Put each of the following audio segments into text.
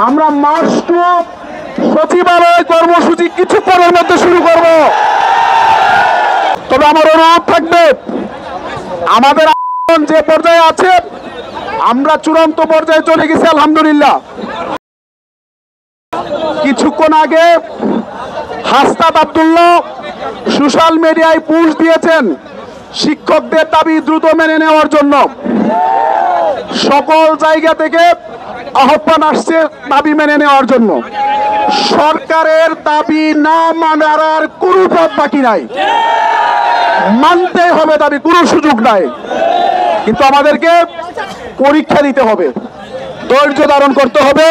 আমরা March two সচিবালয় কর্মসূচি কিছুক্ষণের মধ্যে শুরু করব। তবে আমার অনুরোধ থাকবে, আমাদের আন্দোলন যে পর্যায়ে আছে আমরা চূড়ান্ত পর্যায়ে চলে গেছি আলহামদুলিল্লাহ। কিছুক্ষণ আগে হাসনাত আব্দুল্লাহ সোশ্যাল মিডিয়ায় পোস্ট দিয়েছেন শিক্ষকদের দাবি দ্রুত মেনে নেওয়ার জন্য। সকল জায়গা থেকে আহ্বান আসছে দাবি মেনে নেওয়ার জন্য। সরকারের দাবি না মানার আর কোনো পথ বাকি নাই, মানতে হবে দাবি, কোনো সুযোগ নাই। কিন্তু আমাদেরকে পরীক্ষা দিতে হবে, ধৈর্য ধারণ করতে হবে।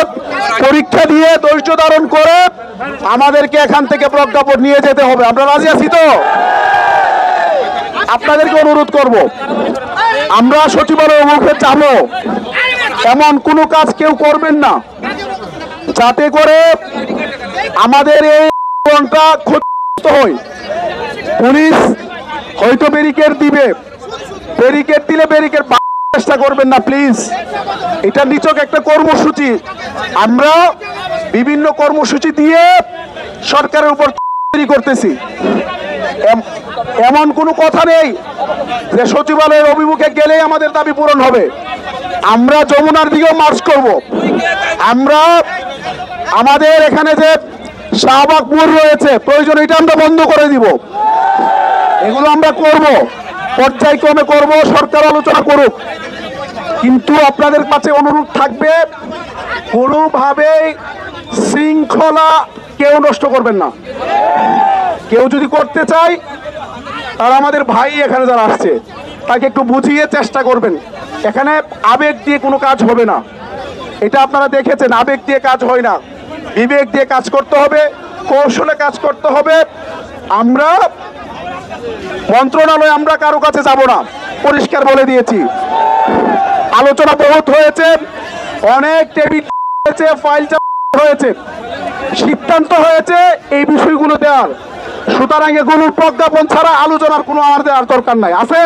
পরীক্ষা দিয়ে ধৈর্য ধারণ করে আমাদেরকে এখান থেকে প্রজ্ঞাপন নিয়ে যেতে হবে। আমরা রাজি আছি তো? আপনাদেরকে অনুরোধ করব, আমরা সচিবালয় মুখে যাব, এমন কোনো কাজ কেউ করবেন না যাতে করে আমাদের এই আন্দোলনটা ক্ষতিগ্রস্ত হয়। পুলিশ হয়তো ব্যারিকেড দিবে, ব্যারিকেড দিলে ব্যারিকেড চেষ্টা করবেন না প্লিজ। এটা নিছক একটা কর্মসূচি, আমরা বিভিন্ন কর্মসূচি দিয়ে সরকারের উপর তৈরি করতেছি। এমন কোনো কথা নেই যে সচিবালয়ের অভিমুখে গেলেই আমাদের দাবি পূরণ হবে। আমরা যমুনার দিকেও মার্চ করব। আমরা আমাদের এখানে যে শাহবাগ মোড় রয়েছে, প্রয়োজন এটা আমরা বন্ধ করে দিব। এগুলো আমরা করব, পর্যায়ক্রমে করব, সরকার আলোচনা করুক। কিন্তু আপনাদের কাছে অনুরোধ থাকবে, কোনোভাবে শৃঙ্খলা কেউ নষ্ট করবেন না। কেউ যদি করতে চায়, তারা আমাদের ভাই এখানে যারা আসছে তাকে একটু বুঝিয়ে চেষ্টা করবেন। এখানে আবেগ দিয়ে কোনো কাজ হবে না, এটা আপনারা দেখেছেন। আবেগ দিয়ে কাজ হয় না, বিবেক দিয়ে কাজ করতে হবে, কৌশলে কাজ করতে হবে। আমরা মন্ত্রণালয়ে আমরা কারো কাছে যাব না, পরিষ্কার বলে দিয়েছি। আলোচনা বহুত হয়েছে, অনেক টেবিল হয়েছে, ফাইল হয়েছে, সিদ্ধান্ত হয়েছে এই বিষয়গুলো দেওয়ার। সুতরাং এগুলোর প্রজ্ঞাপন ছাড়া আলোচনার কোনো আমাদের আর দরকার নাই। আছে